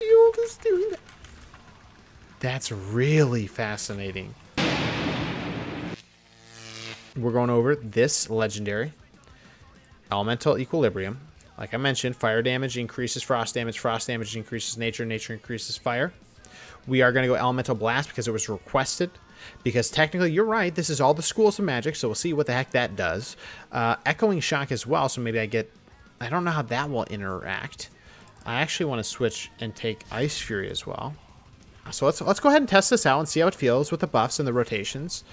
Shield is doing that. That's really fascinating. We're going over this legendary. Elemental Equilibrium. Like I mentioned, fire damage increases frost damage increases nature increases fire. We are going to go Elemental Blast because it was requested. Because technically, you're right, this is all the schools of magic, so we'll see what the heck that does. Echoing Shock as well, so maybe I don't know how that will interact. I actually want to switch and take Ice Fury as well. So let's go ahead and test this out and see how it feels with the buffs and the rotations.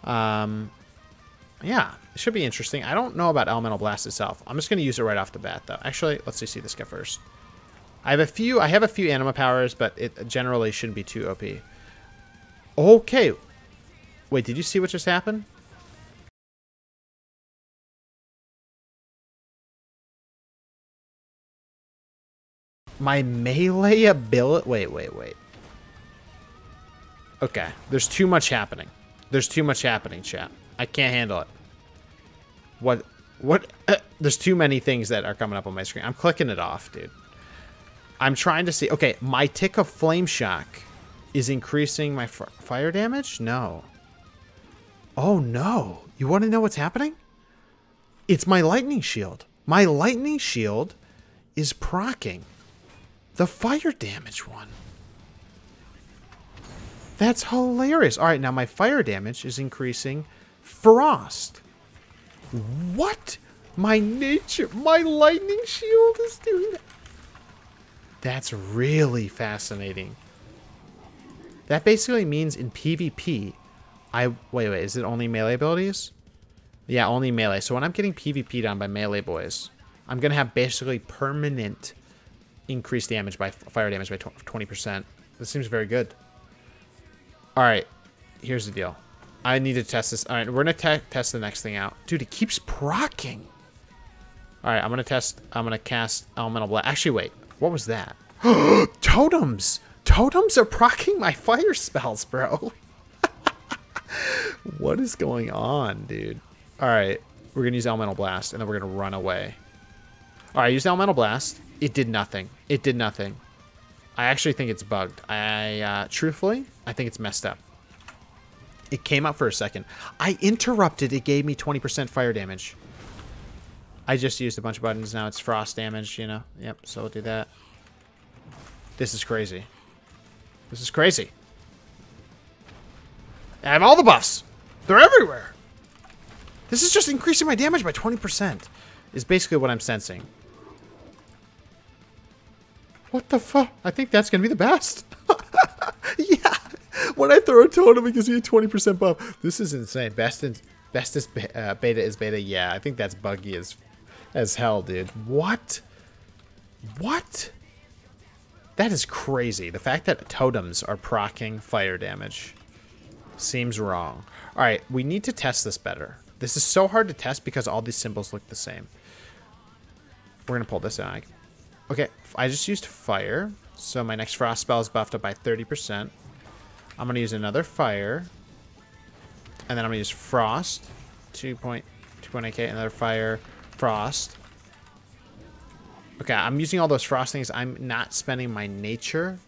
Yeah, it should be interesting. I don't know about Elemental Blast itself. I'm just going to use it right off the bat, though. Actually, let's see this guy first. I have a few anima powers, but it generally shouldn't be too OP. Okay. Wait, did you see what just happened? My melee ability... Wait. Okay, there's too much happening. There's too much happening, chat. I can't handle it. What? There's too many things that are coming up on my screen. I'm clicking it off, dude. I'm trying to see. Okay, my tick of Flame Shock is increasing my fire damage? No. Oh, no. You want to know what's happening? It's my Lightning Shield. My Lightning Shield is proccing the fire damage one. That's hilarious. All right, now my fire damage is increasing Frost. What? My Lightning Shield is doing that. That's really fascinating. That basically means in PvP, wait, is it only melee abilities? Yeah, only melee. So when I'm getting PvP'd on by melee boys, I'm going to have basically permanent increased damage by fire damage by 20%. This seems very good. All right, here's the deal. I need to test this. All right, we're going to test the next thing out. Dude, it keeps proccing. All right, I'm going to cast Elemental Blast. Actually, wait. What was that? Totems! Totems are proccing my fire spells, bro. What is going on, dude? All right, we're going to use Elemental Blast, and then we're going to run away. All right, I used Elemental Blast. It did nothing. It did nothing. I actually think it's bugged. Truthfully, I think it's messed up. It came up for a second. I interrupted. It gave me 20% fire damage. I just used a bunch of buttons. Now it's frost damage, you know. Yep, so we'll do that. This is crazy. This is crazy. I have all the buffs. They're everywhere. This is just increasing my damage by 20%. Is basically what I'm sensing. What the fuck? I think that's going to be the best. Yeah. When I throw a totem, it gives me a 20% buff. This is insane. Bestest beta is beta. Yeah, I think that's buggy as hell, dude. What? What? That is crazy. The fact that totems are proccing fire damage seems wrong. All right, we need to test this better. This is so hard to test because all these symbols look the same. We're going to pull this out. Okay, I just used fire, so my next frost spell is buffed up by 30%. I'm going to use another fire, and then I'm going to use frost, 2.8k, another fire, frost. Okay, I'm using all those frost things. I'm not spending my nature,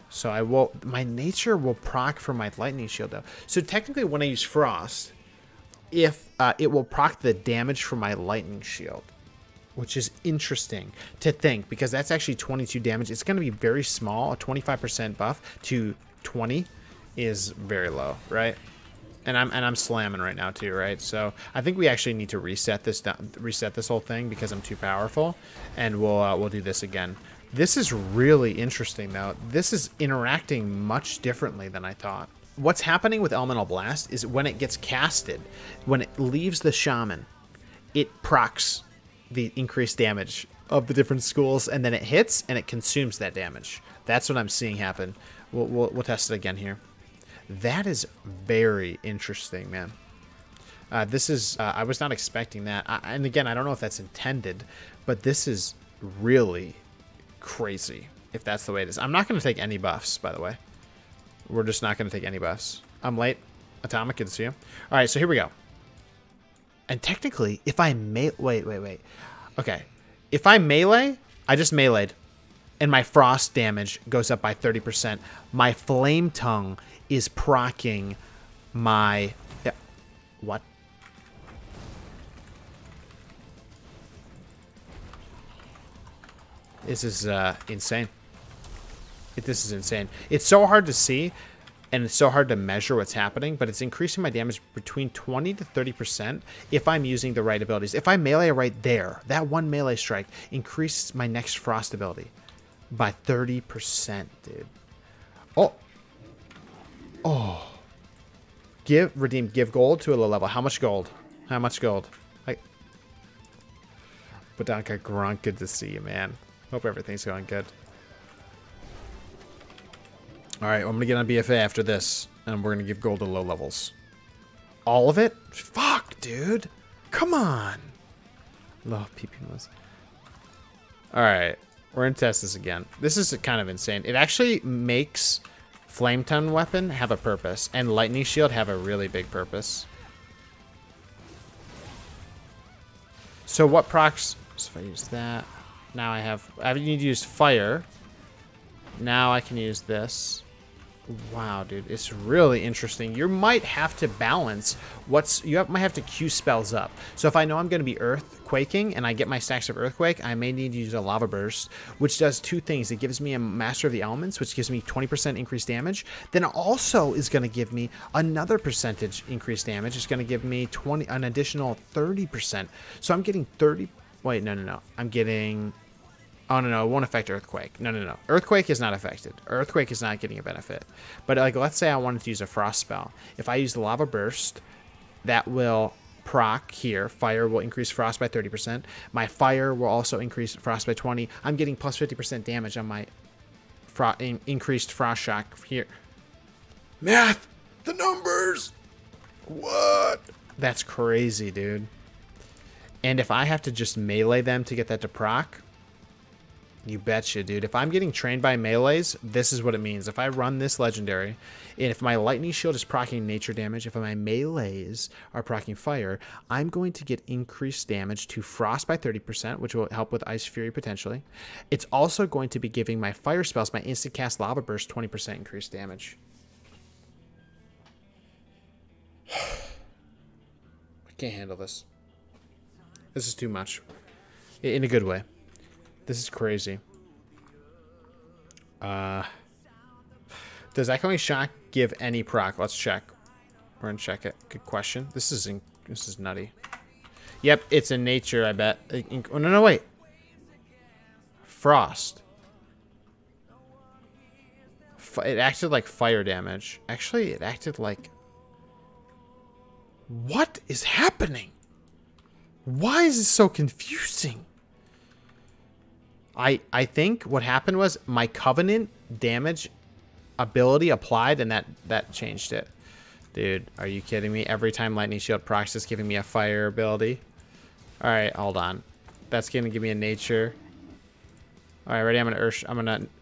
so my nature will proc for my lightning shield though. So technically when I use frost, if it will proc the damage from my lightning shield, which is interesting to think because that's actually 22 damage. It's going to be very small. A 25% buff to 20 is very low, right? And I'm slamming right now too, right? So I think we actually need to reset this whole thing because I'm too powerful, and we'll do this again. This is really interesting though. This is interacting much differently than I thought. What's happening with Elemental Blast is when it gets casted, when it leaves the shaman, it procs the increased damage of the different schools, and then it hits and it consumes that damage. That's what I'm seeing happen. We'll test it again here. That is very interesting, man. This is I was not expecting that, and again, I don't know if that's intended, but this is really crazy if that's the way it is. I'm not going to take any buffs, by the way. We're just not going to take any buffs. I'm late. Atomic, good to see you. All right, so here we go. And technically, if I wait. Okay, if I melee, I just meleeed. And my frost damage goes up by 30%. My flame tongue is proccing my... Yeah, what? This is insane. This is insane. It's so hard to see, and it's so hard to measure what's happening, but it's increasing my damage between 20 to 30% if I'm using the right abilities. If I melee right there, that one melee strike increases my next frost ability by 30%, dude. Oh. Oh. Give gold to a low level. How much gold? How much gold? Like, Badanka Grunt, good to see you, man. Hope everything's going good. Alright, well, I'm going to get on BFA after this, and we're going to give gold to low levels. All of it? Fuck, dude. Come on. Low PP was. Alright, we're going to test this again. This is kind of insane. It actually makes Flame Tongue weapon have a purpose, and Lightning Shield have a really big purpose. So what procs... So if I use that... Now I need to use fire. Now I can use this. Wow, dude, it's really interesting. You might have to balance might have to queue spells up. So if I know I'm going to be earthquaking and I get my stacks of earthquake, I may need to use a lava burst, which does two things. It gives me a master of the elements, which gives me 20% increased damage. Then it also is going to give me another percentage increased damage. It's going to give me an additional 30%. So I'm getting 30. Wait, no. I'm getting... Oh, no, it won't affect Earthquake. No. Earthquake is not affected. Earthquake is not getting a benefit. But, like, let's say I wanted to use a Frost spell. If I use the Lava Burst, that will proc here. Fire will increase Frost by 30%. My Fire will also increase Frost by 20. I'm getting plus 50% damage on my increased Frost Shock here. Math! The numbers! What? That's crazy, dude. And if I have to just melee them to get that to proc... You betcha, dude. If I'm getting trained by melees, this is what it means. If I run this legendary, and if my lightning shield is proccing nature damage, if my melees are proccing fire, I'm going to get increased damage to frost by 30%, which will help with ice fury potentially. It's also going to be giving my fire spells, my instant cast lava burst, 20% increased damage. I can't handle this. This is too much. In a good way. This is crazy. Does Echoing Shock give any proc? Let's check. We're gonna check it. Good question. This is nutty. Yep, it's in nature, I bet. Oh, no, wait. Frost. It acted like fire damage. Actually, it acted like... What is happening? Why is this so confusing? I think what happened was my Covenant damage ability applied, and that changed it. Dude, are you kidding me? Every time Lightning Shield procs is giving me a fire ability. All right, hold on. That's gonna give me a nature. All right, ready? I'm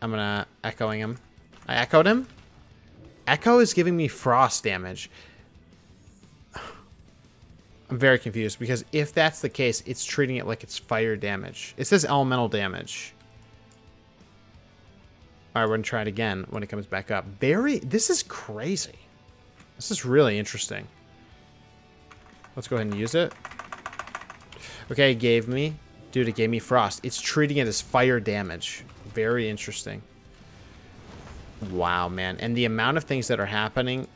gonna echoing him. I echoed him. Echo is giving me frost damage. I'm very confused because if that's the case, it's treating it like it's fire damage. It says elemental damage. All right, we're gonna try it again when it comes back up. This is crazy. This is really interesting. Let's go ahead and use it. Okay, it gave me, dude, it gave me frost. It's treating it as fire damage. Very interesting. Wow, man. And the amount of things that are happening,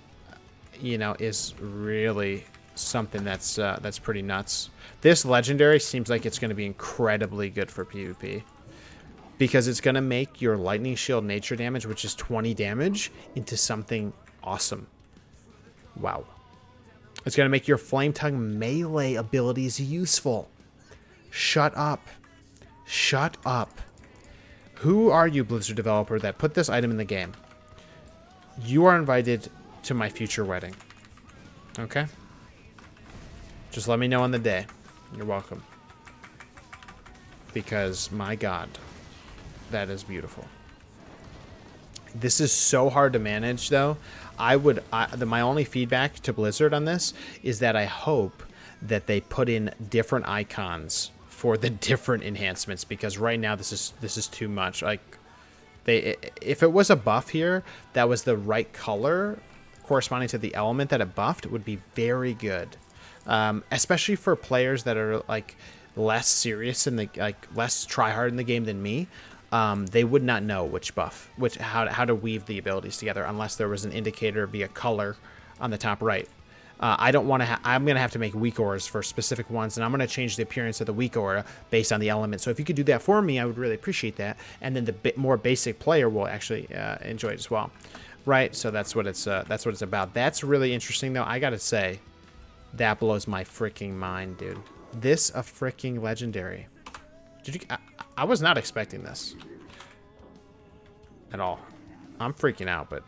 you know, is really something that's pretty nuts. This legendary seems like it's going to be incredibly good for PvP because it's going to make your lightning shield nature damage, which is 20 damage, into something awesome. Wow. It's going to make your flame tongue melee abilities useful. Shut up. Shut up. Who are you, Blizzard developer, that put this item in the game? You are invited to my future wedding. Okay? Just let me know on the day. You're welcome. Because, my God, that is beautiful. This is so hard to manage, though. My only feedback to Blizzard on this is that I hope that they put in different icons for the different enhancements, because right now this is too much. Like, If it was a buff here that was the right color corresponding to the element that it buffed, it would be very good. Especially for players that are like less serious in the less try hard in the game than me. They would not know which buff, how to weave the abilities together unless there was an indicator via color on the top right. I don't want to. I'm gonna have to make weak auras for specific ones, and I'm gonna change the appearance of the weak aura based on the element. So if you could do that for me, I would really appreciate that. And then the more basic player will actually enjoy it as well, right? So that's what it's about. That's really interesting, though. I gotta say, that blows my freaking mind, dude. This a freaking legendary. Did you? I was not expecting this at all. I'm freaking out, but